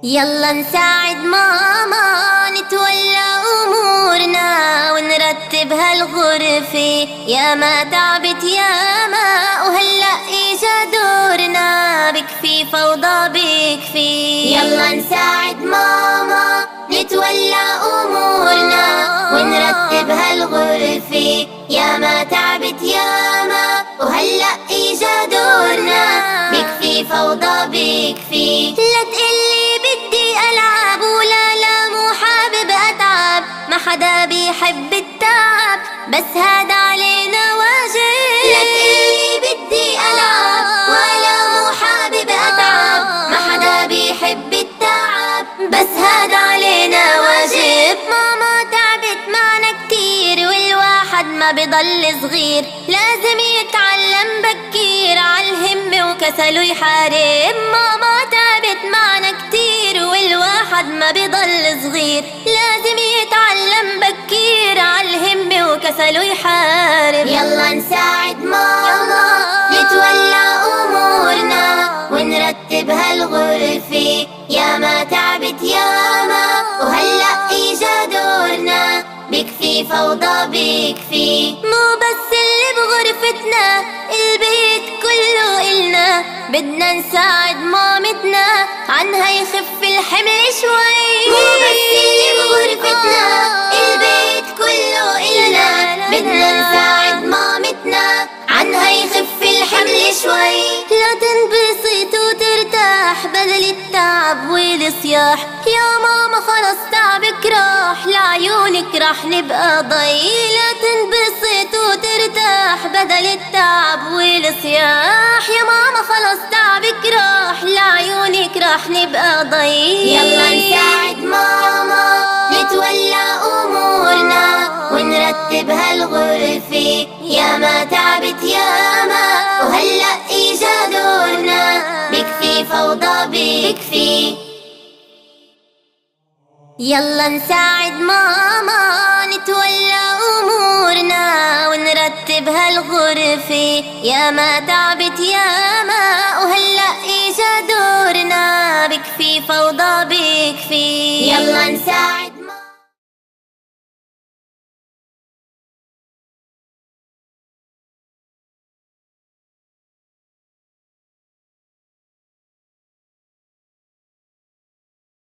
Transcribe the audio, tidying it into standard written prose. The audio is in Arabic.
يلا نساعد ماما نتولى أمورنا ونرتب هالغرفة، يا ما تعبت يا ما وهلأ إجا دورنا، بكفي فوضى بكفي. يلا نساعد ماما نتولى أمورنا ونرتب هالغرفة، يا ما تعبت يا ما وهلأ إجا دورنا، بكفي فوضى بكفي. لا تقلي بدي ألعب ولا لا مو حابب أتعب، ما حدا بيحب التعب بس هذا علينا واجب. لا تقلي بدي ألعب ولا مو حابب أتعب، ما حدا بيحب التعب بس هذا علينا واجب. ماما تعبت معنا كتير والواحد ما بضل صغير، لازم يتعلم بكير عالهمة وكسله يحارب. ماما تعبت معنا كتير والواحد ما بضل صغير، لازم يتعلم بكير عالهمة وكسله يحارب. يلا نساعد ماما نتولى أمورنا ونرتب هالغرفة، يا ما تعبت يا ما وهلأ إجا دورنا، بكفي فوضى بكفي. مو بس اللي بغرفتنا البيت كله إلنا، بدنا نساعد مامتنا عنها يخف الحمل شوي. مو بس اللي بغرفتنا البيت كله إلنا، بدنا نساعد مامتنا عنها يخف الحمل شوي. لا تنبسط وترتاح بدل التعب والصياح، يا ماما خلص تعبك راح لعيونك راح نبقى ضي. لا تنبسط وترتاح بدل التعب والصياح، يا ماما خلص تعبك راح لعيونك راح نبقى ضي. يلا نساعد ماما نتولى أمورنا ونرتب هالغرفة، يا ما تعبت يا ما وهلأ إجا دورنا، بكفي فوضى بكفي. يلا نساعد ماما نتولى أمورنا ونرتب هالغرفة، يا ما تعبت يا ما وهلأ إجا دورنا، بكفي فوضى بكفي. يلا نساعد